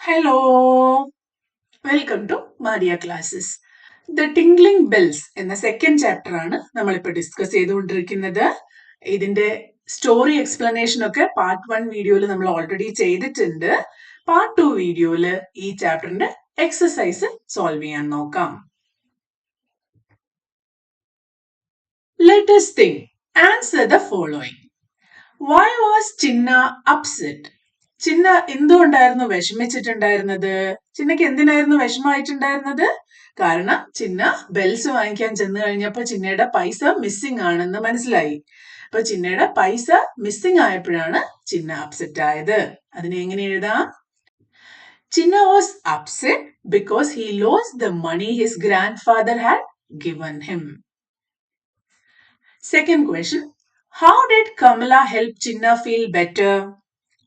Hello welcome to Maria classes. The tingling bells എന്ന second chapter ആണ് നമ്മളിപ്പോൾ discuss ചെയ്തുകൊണ്ടിരിക്കുന്നത്. ഇതിന്റെ സ്റ്റോറി എക്സ്പ്ലനേഷൻ ഒക്കെ പാർട്ട് 1 വീഡിയോയിൽ നമ്മൾ ഓൾറെഡി ചെയ്തിട്ടുണ്ട്. പാർട്ട് 2 വീഡിയോയിൽ ഈ ചാപ്റ്ററിന്റെ എക്സസൈസ് സോൾവ് ചെയ്യാൻ നോക്കാം. Let us think. Answer the following. Why was Chinna upset? ചിന്ന എന്തുകൊണ്ടായിരുന്നു വിഷമിച്ചിട്ടുണ്ടായിരുന്നത്? ചിന്നക്ക് എന്തിനായിരുന്നു വിഷമമായിട്ടുണ്ടായിരുന്നത്? കാരണം ചിന്ന ബെൽസ് വാങ്ങിക്കാൻ ചെന്ന് കഴിഞ്ഞപ്പോ ചിന്നയുടെ പൈസ മിസ്സിംഗ് ആണെന്ന് മനസ്സിലായി. അപ്പൊ ചിന്നയുടെ പൈസ മിസ്സിംഗ് ആയപ്പോഴാണ് ചിന്ന അപ്സെറ്റ് ആയത്. അതിനെ എങ്ങനെ എഴുതാം? Chinna was upset because he lost the money his grandfather had given him. Second question, how did Kamala help Chinna feel better?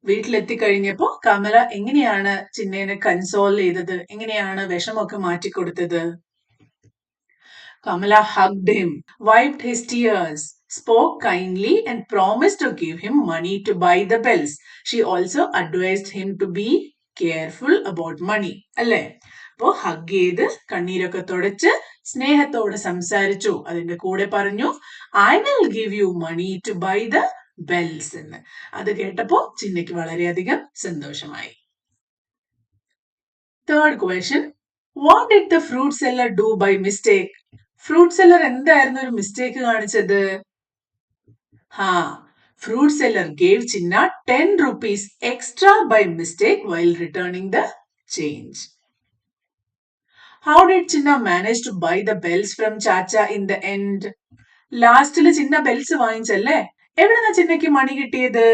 വീട്ടിലെത്തിക്കഴിഞ്ഞപ്പോ കമല എങ്ങനെയാണ് ചിന്നേനെ കൺസോൾ ചെയ്തത്? എങ്ങനെയാണ് വിഷമൊക്കെ മാറ്റിക്കൊടുത്തത്? Kamala hugged him, wiped his tears, spoke kindly and promised to give him money to buy the bells. She also advised him to be careful about money. അല്ലേ? അപ്പോ hug ചെയ്ത് കണ്ണീരൊക്കെ തുടച്ച് സ്നേഹത്തോടെ സംസാരിച്ചു. അതിന്റെ കൂടെ പറഞ്ഞു, I will give you money to buy the bells എന്ന്. അത് കേട്ടപ്പോ ചിന്നയ്ക്ക് വളരെയധികം സന്തോഷമായി. Third question, what did the fruit seller do by mistake? Fruit seller എന്തായിരുന്നു ഒരു മിസ്റ്റേക്ക് കാണിച്ചത്? Fruit seller gave Chinna 10 rupees extra by mistake while returning the change. How did Chinna manage to buy the bells from Chacha in the end? ലാസ്റ്റില് Chinna bells വാങ്ങിച്ചല്ലേ? എവിടെന്നാ ചിന്നയ്ക്ക് മണി കിട്ടിയത്?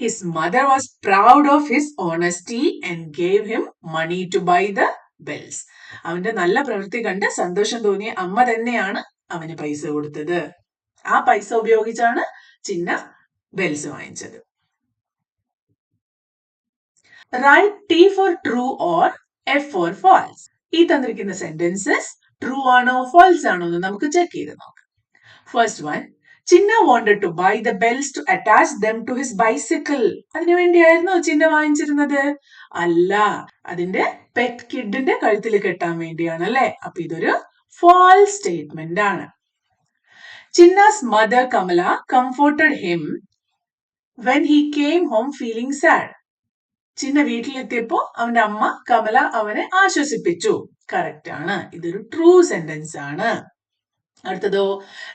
His mother was proud of his honesty and gave him money to buy the bells. അവന്റെ നല്ല പ്രവൃത്തി കണ്ട് സന്തോഷം തോന്നിയ അമ്മ തന്നെയാണ് അവന് പൈസ കൊടുത്തത്. ആ പൈസ ഉപയോഗിച്ചാണ് ചിന്ന ബെൽസ് വാങ്ങിച്ചത്. Right T for true or F for false. ഈ തന്നിരിക്കുന്ന സെന്റൻസസ് ട്രൂ ആണോ ഫാൾസ് ആണോ എന്ന് നമുക്ക് ചെക്ക് ചെയ്ത് നോക്കാം. First one, Chinna wanted to buy the bells to attach them to his bicycle. അതിനു വേണ്ടിയായിരുന്നോ ചിന്ന വാങ്ങിച്ചിരുന്നത്? അല്ല, അതിന്റെ പെറ്റ് കിഡിന്റെ കഴുത്തിൽ കെട്ടാൻ വേണ്ടിയാണ് അല്ലെ? അപ്പൊ ഇതൊരു ഫാൾസ് സ്റ്റേറ്റ്മെന്റ് ആണ്. Chinna's mother Kamala comforted him when he came home feeling sad. ചിന്ന വീട്ടിലെത്തിയപ്പോ അവന്റെ അമ്മ കമല അവനെ ആശ്വസിപ്പിച്ചു. കറക്റ്റ് ആണ്. ഇതൊരു ട്രൂ സെന്റൻസ് ആണ്. അടുത്തതോ,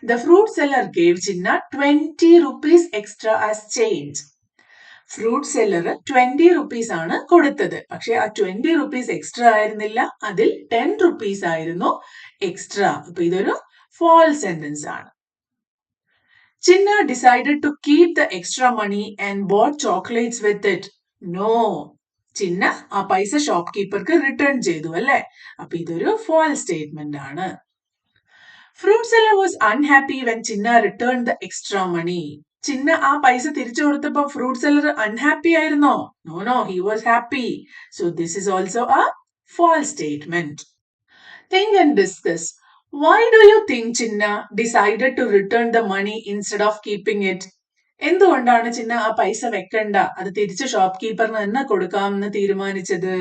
the fruit seller gave Chinna 20 rupees extra as change. Fruit seller 20 rupees ആണ് കൊടുത്തത്. പക്ഷെ ആ 20 rupees എക്സ്ട്രാ ആയിരുന്നില്ല, അതിൽ 10 rupees ആയിരുന്നു എക്സ്ട്രാ. അപ്പൊ ഇതൊരു ഫാൾസ് സെന്റൻസ് ആണ്. Chinna decided to keep the extra money and bought chocolates with it. No. Chinna ആ പൈസ ഷോപ്പ് കീപ്പർക്ക് റിട്ടേൺ ചെയ്തു അല്ലെ? അപ്പൊ ഇതൊരു ഫാൾസ് സ്റ്റേറ്റ്മെന്റ് ആണ്. Fruit seller was unhappy when Chinna return the extra money. Chinna ആ പൈസ തിരിച്ചു കൊടുത്തപ്പോ ഫ്രൂട്ട് സെല്ലർ അൺഹാപ്പി ആയിരുന്നോ? No, he was happy. So this is also a false statement. Think and discuss. Why do you think Chinna decided to return the money instead of keeping it? എന്തുകൊണ്ടാണ് ചിന്ന ആ പൈസ വെക്കണ്ട, അത് തിരിച്ച് shop കീപ്പറിന് തന്നെ കൊടുക്കാമെന്ന് തീരുമാനിച്ചത്?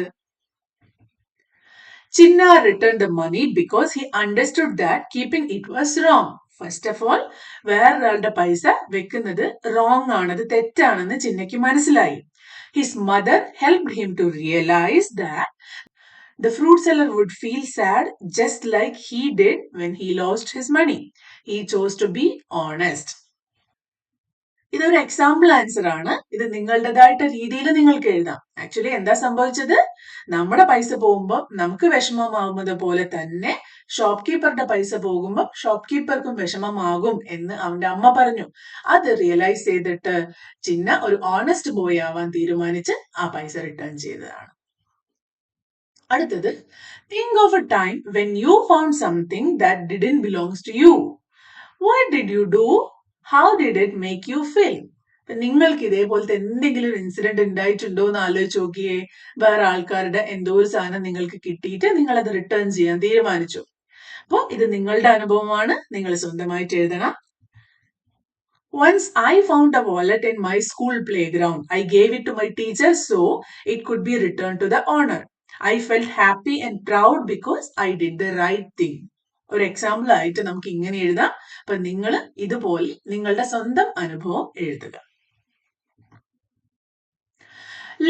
ചിന്ന returned the money because he understood that keeping it was wrong. First of all, വേറൊരാളുടെ പൈസ വെക്കുന്നത് റോങ് ആണ്, അത് തെറ്റാണെന്ന് ചിന്നയ്ക്ക് മനസ്സിലായി. His mother helped him to realize that the fruit seller would feel sad just like he did when he lost his money. He chose to be honest. ഇതൊരു example answer ആണ്. ഇത് നിങ്ങളുടേതായിട്ട് രീതിയിൽ നിങ്ങൾക്ക് എഴുതാം. ആക്ച്വലി എന്താ സംഭവിച്ചത്? നമ്മുടെ പൈസ പോകുമ്പോൾ നമുക്ക് വിഷമമാവുന്നത് പോലെ തന്നെ ഷോപ്പ് കീപ്പറുടെ പൈസ പോകുമ്പോൾ ഷോപ്പ് കീപ്പർക്കും വിഷമമാകും എന്ന് അവന്റെ അമ്മ പറഞ്ഞു. അത് റിയലൈസ് ചെയ്തിട്ട് ചിന്ന ഒരു ഓണസ്റ്റ് ബോയ് ആവാൻ തീരുമാനിച്ച് ആ പൈസ റിട്ടേൺ ചെയ്തതാണ്. അടുത്തത്, think of a time when you found something that didn't belongs to you. What did you do? How did it make you feel? നിങ്ങൾക്ക് ഇതേപോലത്തെ എന്തെങ്കിലും ഇൻസിഡന്റ് ഉണ്ടായിട്ടുണ്ടോ എന്ന് ആലോചിച്ച് നോക്കിയേ. വേറെ ആൾക്കാരുടെ എന്തോ ഒരു സാധനം നിങ്ങൾക്ക് കിട്ടിയിട്ട് നിങ്ങൾ അത് റിട്ടേൺ ചെയ്യാൻ തീരുമാനിച്ചു. അപ്പോൾ ഇത് നിങ്ങളുടെ അനുഭവമാണ്, നിങ്ങൾ സ്വന്തമായിട്ട് എഴുതണം. Once I found a wallet in my school playground. I gave it to my teacher so it could be returned to the owner. I felt happy and proud because I did the right thing. ഒരു example ആയിട്ട് നമുക്ക് ഇങ്ങനെ എഴുതാം. അപ്പൊ നിങ്ങൾ ഇതുപോലെ നിങ്ങളുടെ സ്വന്തം അനുഭവം എഴുതുക.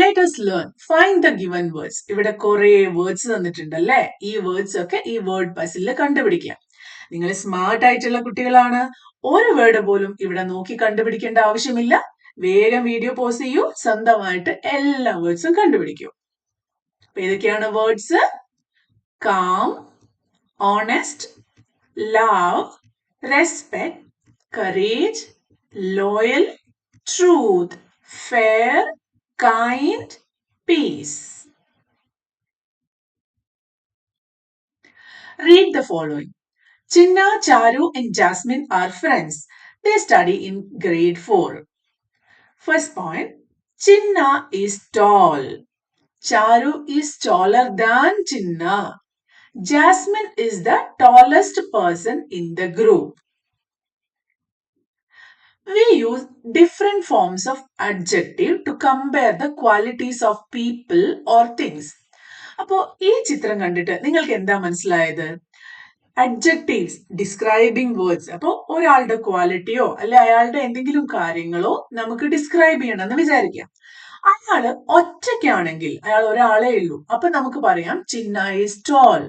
Let us learn. Find the given words. ഇവിടെ കുറെ വേർഡ്സ് തന്നിട്ടുണ്ടല്ലേ. ഈ വേർഡ്സ് ഒക്കെ ഈ വേർഡ് പസിലിൽ കണ്ടുപിടിക്കാം. നിങ്ങൾ സ്മാർട്ട് ആയിട്ടുള്ള കുട്ടികളാണ്. ഒരു വേർഡ് പോലും ഇവിടെ നോക്കി കണ്ടുപിടിക്കേണ്ട ആവശ്യമില്ല. വേഗം വീഡിയോ പോസ് ചെയ്യൂ. സ്വന്തമായിട്ട് എല്ലാ വേർഡ്സും കണ്ടുപിടിക്കൂ. അപ്പൊ ഏതൊക്കെയാണ് words? Calm, honest, love, respect, courage, loyal, truth, fair, kind, peace. Read the following. Chinna, Charu and Jasmine are friends. They study in grade 4. First point. Chinna is tall. Charu is taller than Chinna. Jasmine is the tallest person in the group. We use different forms of adjective to compare the qualities of people or things. അപ്പോൾ ഈ ചിത്രം കണ്ടിട്ട് നിങ്ങൾക്ക് എന്താ മനസ്സിലായത്? Adjectives, describing words. അപ്പോൾ ഒരാളുടെ ക്വാളിറ്റിയോ അല്ലെ അയാളുടെ എന്തെങ്കിലും കാര്യങ്ങളോ നമുക്ക് ഡിസ്ക്രൈബ് ചെയ്യണമെന്ന് വിചാരിക്കാം. അയാള് ഒറ്റയ്ക്കാണെങ്കിൽ അയാൾ ഒരാളേ ഉള്ളൂ. അപ്പൊ നമുക്ക് പറയാം ചിന്ന ഈസ് ടോൾ.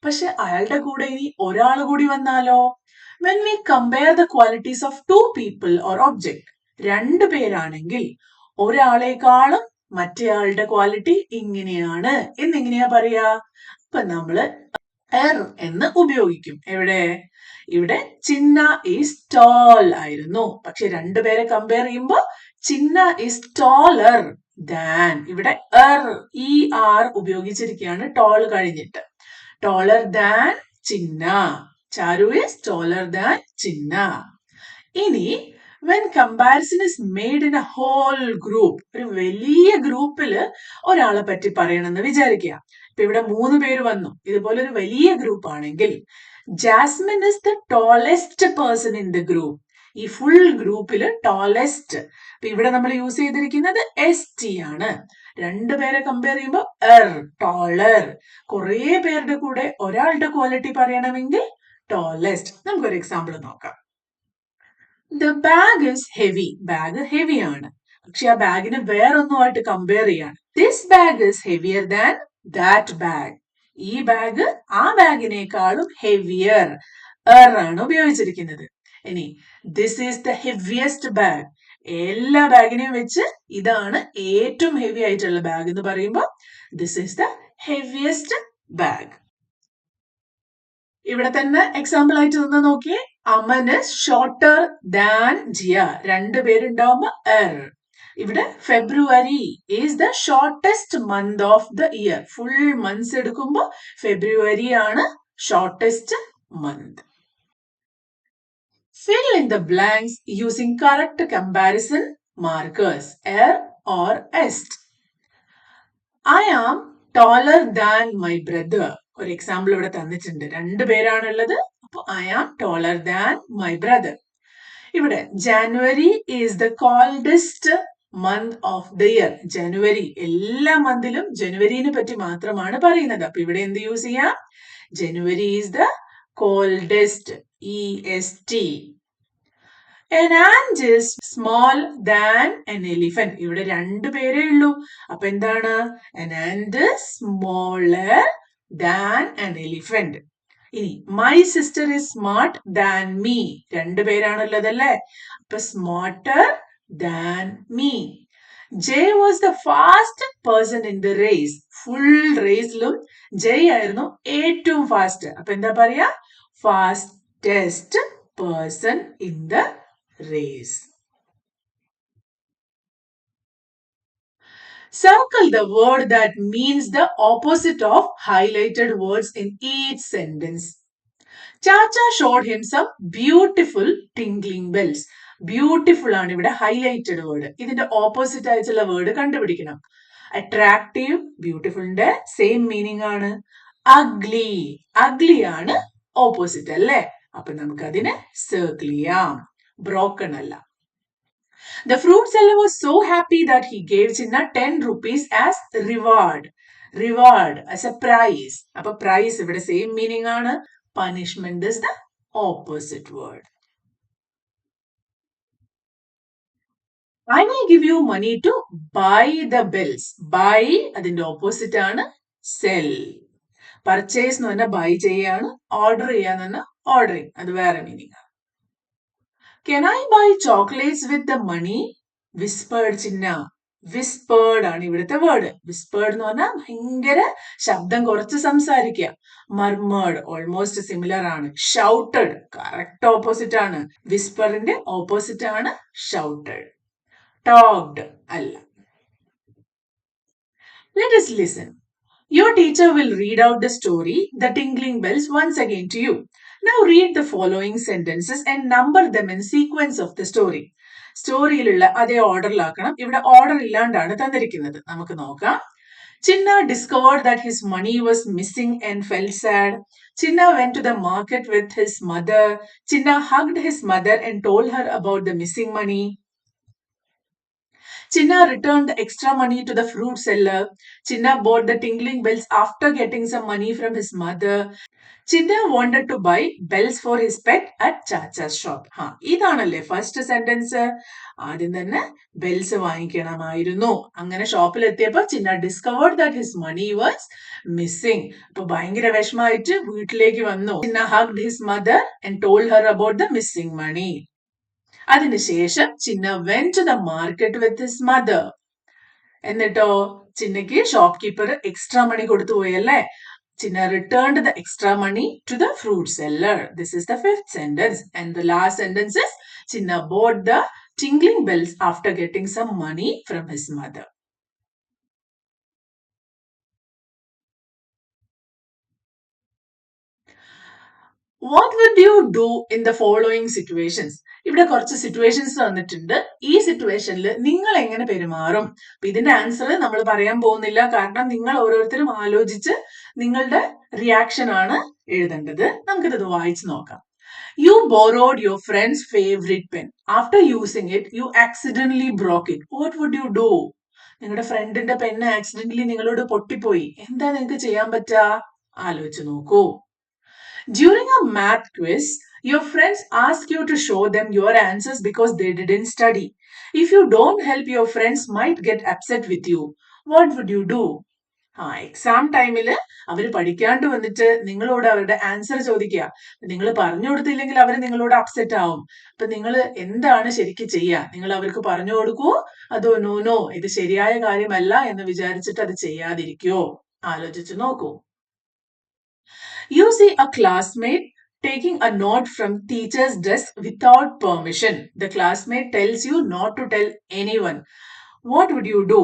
പക്ഷെ അയാളുടെ കൂടെ ഇനി ഒരാൾ കൂടി വന്നാലോ? When we compare the qualities of two people or object, രണ്ട് പേരാണെങ്കിൽ ഒരാളെക്കാളും മറ്റേയാളുടെ ക്വാളിറ്റി ഇങ്ങനെയാണ് എന്നെങ്ങനെയാ പറയാ? അപ്പൊ നമ്മള് എർ എന്ന് ഉപയോഗിക്കും. എവിടെ? ഇവിടെ ചിന്ന ഈസ് ടോൾ ആയിരുന്നു. പക്ഷെ രണ്ടുപേരെ കമ്പയർ ചെയ്യുമ്പോ ചിന്ന ഈസ് ടോളർ ദാൻ. ഇവിടെ എർ ഇ ആർ ഉപയോഗിച്ചിരിക്കുകയാണ് ടോൾ കഴിഞ്ഞിട്ട്. ടോളർ than Chinna. Charu is taller than Chinna. ഇനി when comparison is made in a whole group, ഒരു വലിയ ഗ്രൂപ്പില് ഒരാളെ പറ്റി പറയണമെന്ന് വിചാരിക്കുക. ഇപ്പൊ ഇവിടെ 3 പേര് വന്നു. ഇതുപോലെ ഒരു വലിയ ഗ്രൂപ്പ് ആണെങ്കിൽ Jasmine is the tallest person in the group. ഈ ഫുൾ ഗ്രൂപ്പില് ടോളസ്റ്റ്. അപ്പൊ ഇവിടെ നമ്മൾ യൂസ് ചെയ്തിരിക്കുന്നത് ST ആണ്. രണ്ടുപേരെ കമ്പയർ ചെയ്യുമ്പോൾ ടോളർ. കുറെ പേരുടെ കൂടെ ഒരാളുടെ ക്വാളിറ്റി പറയണമെങ്കിൽ tallest. നമുക്കൊരു എക്സാമ്പിൾ നോക്കാം. The bag is heavy. Bag heavy ആണ്. പക്ഷെ ആ ബാഗിനെ വേറൊന്നുമായിട്ട് കമ്പയർ ചെയ്യാണ്. This bag is heavier than that bag. ഈ ബാഗ് ആ ബാഗിനേക്കാളും ഹെവിയർ ആണ് ഉപയോഗിച്ചിരിക്കുന്നത്. ഇനി this is the heaviest bag. എല്ലാ ബാഗിനെയും വെച്ച് ഇതാണ് ഏറ്റവും ഹെവി ആയിട്ടുള്ള ബാഗ് എന്ന് പറയുമ്പോൾ this is the heaviest bag. ഇവിടെ തന്നെ എക്സാമ്പിൾ ആയിട്ട് നിന്ന് നോക്കിയേ. Aman is shorter than Jiya. രണ്ടുപേരുണ്ടാവുമ്പോ ഇവിടെ February is the shortest month of the year. Full months എടുക്കുമ്പോ ഫെബ്രുവരി ആണ് shortest month. Fill in the blanks using correct comparison markers er or est. I am taller than my brother. ഒരു example ഇവിടെ തന്നിട്ടുണ്ട്. രണ്ടുപേരാണുള്ളത്. അപ്പൊ I am taller than my brother. ഇവിടെ January is the coldest month of the year. ജനുവരി എല്ലാ മന്തിലും ജനുവരിനെ പറ്റി മാത്രമാണ് പറയുന്നത്. അപ്പൊ ഇവിടെ എന്ത് യൂസ് ചെയ്യാം? January is the coldest EST. An ant is small than an elephant. ഇവിടെ രണ്ടുപേരേ ഉള്ളൂ. അപ്പൊ എന്താണ്? An ant is smaller than an elephant. ഇനി my sister is smart than me. രണ്ടുപേരാണുള്ളതല്ലേ? അപ്പൊ smarter than me. Jay was the fastest person in the race. Full റേസിലും ജയ് ആയിരുന്നു ഏറ്റവും fast. അപ്പൊ എന്താ പറയാ? Fastest person in the race. Circle the word that means the opposite of highlighted words in each sentence. Chacha showed him some beautiful tinkling bells. Beautiful ആണ് ഇവിടെ highlighted word. ഇതിന്റെ opposite ആയിട്ടുള്ള വേർഡ് കണ്ടുപിടിക്കണം. Attractive, beautifulന്റെ same meaning ആണ്. Ugly, ugly ആണ് opposite അല്ലേ? അപ്പൊ നമുക്ക് അതിനെ സർക്കിൾ ചെയ്യാം. ബ്രോക്കൺ അല്ല. The fruit seller was so happy that he gave Chinna 10 rupees as reward. Reward as a prize. Appa prize ഇവിടെ same meaning ആണ്. Punishment is the opposite word. I will give you money to buy the bills. Buy അതിന്റെ opposite ആണ് sell. Purchase എന്ന് പറഞ്ഞാൽ buy ചെയ്യാണ്. Order ചെയ്യാന്ന് പറഞ്ഞാൽ ordering. അത് വേറെ meaning ആണ്. Can I buy chocolates with the money? Whispered Chinna. Whispered ആണ് ഇവിടുത്തെ വേർഡ്. Whispered എന്ന് പറഞ്ഞാൽ ഭയങ്കര ശബ്ദം കുറച്ച് സംസാരിക്കുക. Murmured almost similar ആണ്. Shouted correct opposite ആണ്. Whisperന്റെ opposite ആണ് shouted. Talked അല്ല. Let us listen. Your teacher will read out the story, The Tingling Bells, once again to you. Now read the following sentences and number them in sequence of the story. സ്റ്റോറിയിലുള്ള അതേ ഓർഡറിലാക്കണം. ഇവിടെ order ഇല്ലാണ്ടാണ് തന്നിരിക്കുന്നത്. നമുക്ക് നോക്കാം. Chinna discovered that his money was missing and felt sad. Chinna went to the market with his mother. Chinna hugged his mother and told her about the missing money. Chinna returned the extra money to the fruit seller. Chinna bought the tingling bells after getting some money from his mother. Chinna wanted to buy bells for his pet at Chacha's shop. ഇതാണല്ലേ first sentence. ആദ്യം തന്നെ bells വാങ്ങിക്കണമായിരുന്നു. അങ്ങനെ ഷോപ്പിൽ എത്തിയപ്പോൾ Chinna discovered that his money was missing. അപ്പൊ ഭയങ്കര വിഷമായിട്ട് വീട്ടിലേക്ക് വന്നു. Chinna hugged his mother and told her about the missing money. അതിനുശേഷം Chinna went to the market with his mother. എന്നിട്ടോ ചിന്നയ്ക്ക് ഷോപ്പ് കീപ്പർ എക്സ്ട്രാ മണി കൊടുത്തു പോയല്ലേ. Chinna returned the extra money to the fruit seller. This is the fifth sentence. And the last sentence is Chinna bought the tingling bells after getting some money from his mother. What would you do in the following situations? ഇവിടെ കുറച്ച് situations തന്നിട്ടുണ്ട്. ഈ സിറ്റുവേഷനിൽ നിങ്ങൾ എങ്ങനെ പെരുമാറും? ഇതിന്റെ answer നമ്മൾ പറയാൻ പോകുന്നില്ല. കാരണം നിങ്ങൾ ഓരോരുത്തരും ആലോചിച്ച് നിങ്ങളുടെ റിയാക്ഷൻ ആണ് എഴുതേണ്ടത്. നമുക്കിത് വായിച്ചു നോക്കാം. You borrowed your friend's favorite pen. After using it, you accidentally broke it. What would you do? നിങ്ങളുടെ ഫ്രണ്ടിന്റെ പെന്ന് ആക്സിഡന്റലി നിങ്ങളോട് പൊട്ടിപ്പോയി. എന്താ നിങ്ങൾക്ക് ചെയ്യാൻ പറ്റുക? ആലോചിച്ച് നോക്കൂ. During a math quiz, your friends ask you to show them your answers because they didn't study. If you don't help, your friends might get upset with you. What would you do? Exam ടൈമിൽ അവർ പഠിക്കാണ്ട് വന്നിട്ട് നിങ്ങളോട് അവരുടെ answer ചോദിക്കുക. നിങ്ങൾ പറഞ്ഞു കൊടുത്തില്ലെങ്കിൽ അവർ നിങ്ങളോട് അപ്സെറ്റ് ആവും. അപ്പൊ നിങ്ങൾ എന്താണ് ശരിക്കും ചെയ്യുക? നിങ്ങൾ അവർക്ക് പറഞ്ഞു കൊടുക്കുവോ അതോ നോ ഇത് ശരിയായ കാര്യമല്ല എന്ന് വിചാരിച്ചിട്ട് അത് ചെയ്യാതിരിക്കുവോ? ആലോചിച്ച് നോക്കൂ. You see a classmate taking a note from teacher's desk without permission. The classmate tells you not to tell anyone. What would you do?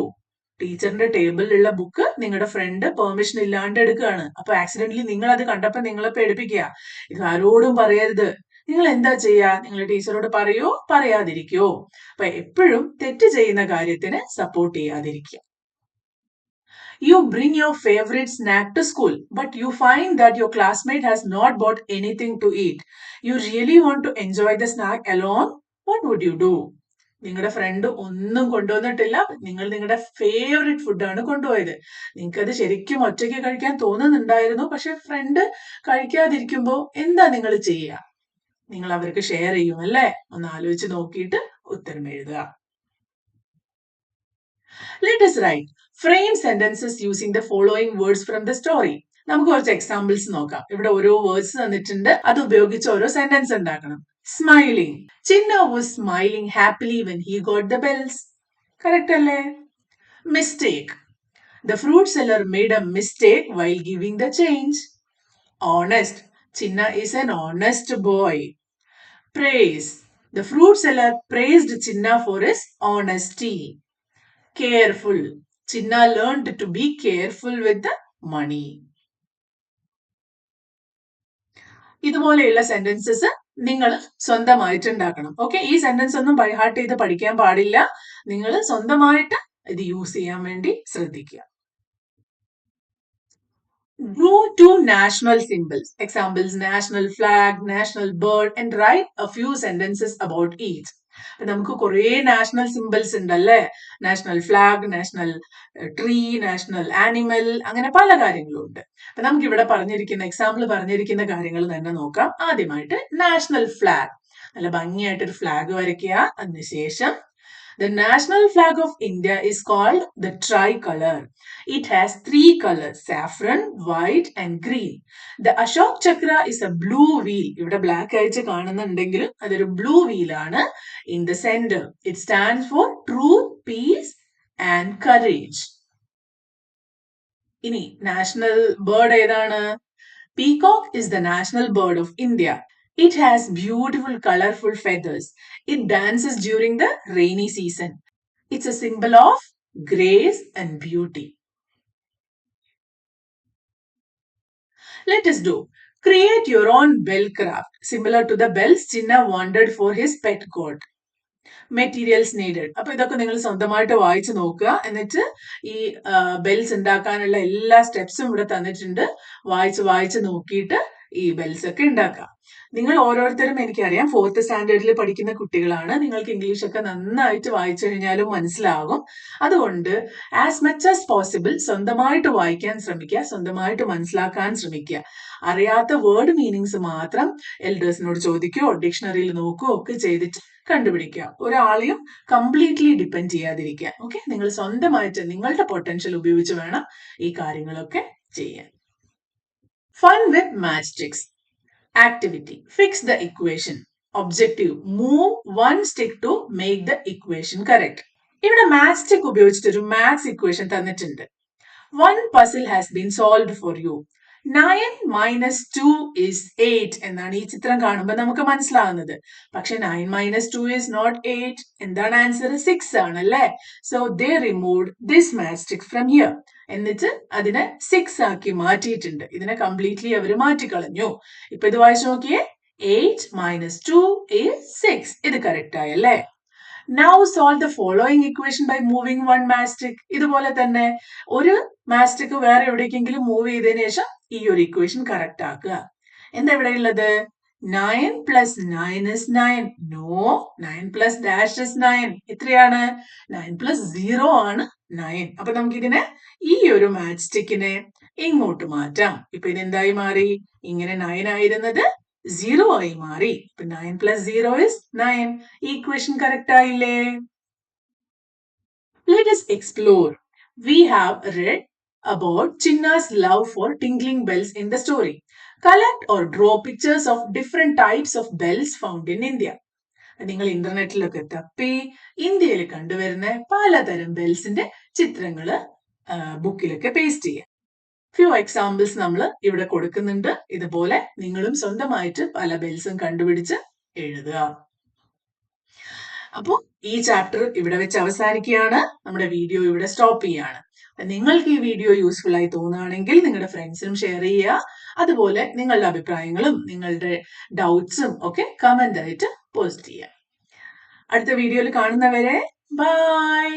ടീച്ചറിന്റെ ടേബിളിലുള്ള ബുക്ക് നിങ്ങളുടെ ഫ്രണ്ട് പെർമിഷൻ ഇല്ലാണ്ട് എടുക്കുകയാണ്. അപ്പൊ ആക്സിഡന്റലി നിങ്ങൾ അത് കണ്ടപ്പോ നിങ്ങളെ പേടിപ്പിക്കുക. ഇത് ആരോടും പറയരുത്. നിങ്ങൾ എന്താ ചെയ്യുക? നിങ്ങൾ ടീച്ചറോട് പറയോ പറയാതിരിക്കോ? അപ്പൊ എപ്പോഴും തെറ്റ് ചെയ്യുന്ന കാര്യത്തിന് സപ്പോർട്ട് ചെയ്യാതിരിക്കുക. You bring your favorite snack to school, but you find that your classmate has not bought anything to eat. You really want to enjoy the snack alone? What would you do? നിങ്ങളുടെ front ഒന്നും കൊണ്ടുവന്നിട്ടില്ല. നിങ്ങൾ നിങ്ങളുടെ favourite ഫുഡാണ് കൊണ്ടുപോയത്. നിങ്ങൾക്കത് ശരിക്കും ഒറ്റയ്ക്ക് കഴിക്കാൻ തോന്നുന്നുണ്ടായിരുന്നു. പക്ഷെ ഫ്രണ്ട് കഴിക്കാതിരിക്കുമ്പോൾ എന്താ നിങ്ങൾ ചെയ്യുക? നിങ്ങൾ അവർക്ക് ഷെയർ ചെയ്യും അല്ലേ? ഒന്ന് ആലോചിച്ച് നോക്കിയിട്ട് ഉത്തരം എഴുതുക. Let us write frame sentences using the following words from the story. നമുക്ക് കുറച്ച് എക്സാമ്പിൾസ് നോക്കാം. ഇവിടെ ഓരോ വേർഡ്സ് തന്നിട്ടുണ്ട്. അത് ഉപയോഗിച്ച് ഓരോ സെന്റൻസ് ഉണ്ടാക്കണം. Smiling. Chinna was smiling happily when he got the bells. Correct അല്ലേ? Mistake. The fruit seller made a mistake while giving the change. Honest. Chinna is an honest boy. Praise. The fruit seller praised Chinna for his honesty. Careful. Chinna learned to be careful with the money. ഇതുപോലെയുള്ള sentences നിങ്ങൾ സ്വന്തമായിട്ട് ഉണ്ടാക്കണം. Okay, ഈ sentence ഒന്നും by heart ചെയ്ത് പഠിക്കാൻ പാടില്ല. നിങ്ങൾ സ്വന്തമായിട്ട് ഇത് യൂസ് ചെയ്യാൻ വേണ്ടി ശ്രദ്ധിക്കുക. Draw two national symbols. Examples: national flag, national bird, and write a few sentences about each. അപ്പൊ നമുക്ക് കുറേ നാഷണൽ സിംബൽസ് ഉണ്ടല്ലേ, national flag, national tree, national animal, അങ്ങനെ പല കാര്യങ്ങളും ഉണ്ട്. അപ്പൊ നമുക്ക് ഇവിടെ പറഞ്ഞിരിക്കുന്ന എക്സാമ്പിൾ പറഞ്ഞിരിക്കുന്ന കാര്യങ്ങൾ തന്നെ നോക്കാം. ആദ്യമായിട്ട് നാഷണൽ ഫ്ലാഗ്, നല്ല ഭംഗിയായിട്ടൊരു ഫ്ലാഗ് വരയ്ക്കുക. അതിനുശേഷം the national flag of India is called the tricolor. It has 3 colors, saffron, white and green. The Ashok Chakra is a blue wheel. ഇവിടെ ബ്ലാക്ക് ആയിട്ട് കാണുന്നുണ്ടെങ്കിലും അതൊരു ബ്ലൂ വീൽ ആണ്. In the center, it stands for truth, peace and courage. ഇനി national bird ഏതാണ്? Peacock is the national bird of India. It has beautiful colorful feathers. It dances during the rainy season. It's a symbol of grace and beauty. Let us do. Create your own bell craft similar to the bells Chinna wanted for his pet goat. Materials needed. അപ്പൊ ഇതൊക്കെ നിങ്ങൾ സ്വന്തമായിട്ട് വായിച്ചു നോക്കുക. എന്നിട്ട് ഈ bells ഉണ്ടാക്കാനുള്ള എല്ലാ സ്റ്റെപ്സും ഇവിടെ തന്നിട്ടുണ്ട്. വായിച്ച് നോക്കിയിട്ട് ഈ ബെൽസ് ഒക്കെ ഉണ്ടാക്കാം. നിങ്ങൾ ഓരോരുത്തരും എനിക്കറിയാം 4th സ്റ്റാൻഡേർഡിൽ പഠിക്കുന്ന കുട്ടികളാണ്. നിങ്ങൾക്ക് ഇംഗ്ലീഷ് ഒക്കെ നന്നായിട്ട് വായിച്ചു കഴിഞ്ഞാലും മനസ്സിലാകും. അതുകൊണ്ട് ആസ് മച്ച് ആസ് പോസിബിൾ സ്വന്തമായിട്ട് വായിക്കാൻ ശ്രമിക്കുക, സ്വന്തമായിട്ട് മനസ്സിലാക്കാൻ ശ്രമിക്കുക. അറിയാത്ത വേർഡ് മീനിങ്സ് മാത്രം എൽഡേഴ്സിനോട് ചോദിക്കുകയോ ഡിക്ഷണറിയിൽ നോക്കുകയോ ഒക്കെ ചെയ്തിട്ട് കണ്ടുപിടിക്കുക. ഒരാളെയും കംപ്ലീറ്റ്ലി ഡിപ്പെൻഡ് ചെയ്യാതിരിക്കുക. ഓക്കെ, നിങ്ങൾ സ്വന്തമായിട്ട് നിങ്ങളുടെ പൊട്ടൻഷ്യൽ ഉപയോഗിച്ച് വേണം ഈ കാര്യങ്ങളൊക്കെ ചെയ്യാൻ. Fun with match tricks. Activity, fix the equation. Objective, move 1 stick to make the equation correct. ഇവിടെ മാച്ച് സ്റ്റിക് ഉപയോഗിച്ചിട്ട് ഒരു മാത്സ് ഇക്വേഷൻ തന്നിട്ടുണ്ട്. 1 puzzle has been solved for you. 9 minus 2 is 8 എന്നാണ് ഈ ചിത്രം കാണുമ്പോൾ നമുക്ക് മനസ്സിലാകുന്നത്. പക്ഷെ 9 minus 2 is not 8. എന്താണ് ആൻസർ? 6 ആണല്ലേ. So they removed this matchstick from here. എന്നിട്ട് അതിനെ 6 ആക്കി മാറ്റിയിട്ടുണ്ട്. ഇതിനെ കംപ്ലീറ്റ്ലി അവർ മാറ്റിക്കളഞ്ഞു. ഇപ്പൊ ഇത് വായിച്ചു നോക്കിയേ. 8 minus 2 is 6. ഇത് correct ആയല്ലേ. Now solve the following equation by moving one matchstick. ഇതുപോലെ തന്നെ ഒരു മാസ്റ്റിക് വേറെ എവിടേക്കെങ്കിലും മൂവ് ചെയ്തതിനു ശേഷം ഈ ഒരു ഇക്വേഷൻ കറക്റ്റ് ആക്കുക. എന്താ ഇവിടെ ഉള്ളത്? 9 plus 9 is 9. No, 9 plus dash is 9. എത്രയാണ്? 9 plus 0 ആണ് 9. അപ്പൊ നമുക്ക് ഇതിനെ ഈ ഒരു മാച്ച്സ്റ്റിക്കിനെ ഇങ്ങോട്ട് മാറ്റാം. ഇപ്പൊ ഇതെന്തായി മാറി? ഇങ്ങനെ 9 ആയിരുന്നത് 0 ആയി മാറി. ഇപ്പൊ 9 plus 0 is 9. Equation correct ആയില്ലേ? Let us explore. We have read about Chinna's love for tinkling bells in the story. Collect or draw pictures of different types of bells found in India. നിങ്ങൾ ഇന്റർനെറ്റിലൊക്കെ തപ്പി ഇന്ത്യയിൽ കണ്ടുവരുന്ന പലതരം ബെൽസിന്റെ ചിത്രങ്ങള് ബുക്കിലൊക്കെ paste ചെയ്യാം. Few examples നമ്മൾ ഇവിടെ കൊടുക്കുന്നുണ്ട്. ഇതുപോലെ നിങ്ങളും സ്വന്തമായിട്ട് പല ബെൽസും കണ്ടുപിടിച്ച് എഴുതുക. അപ്പോൾ ഈ ചാപ്റ്റർ ഇവിടെ വെച്ച് അവസാനിക്കുകയാണ്. നമ്മുടെ വീഡിയോ ഇവിടെ സ്റ്റോപ്പ് ചെയ്യാണ്. നിങ്ങൾക്ക് ഈ വീഡിയോ യൂസ്ഫുൾ ആയി തോന്നുകയാണെങ്കിൽ നിങ്ങളുടെ ഫ്രണ്ട്സിനും ഷെയർ ചെയ്യുക. അതുപോലെ നിങ്ങളുടെ അഭിപ്രായങ്ങളും നിങ്ങളുടെ ഡൗട്ട്സും ഒക്കെ കമന്റ് ആയിട്ട് പോസ്റ്റ് ചെയ്യുക. അടുത്ത വീഡിയോയിൽ കാണുന്നവരെ ബൈ.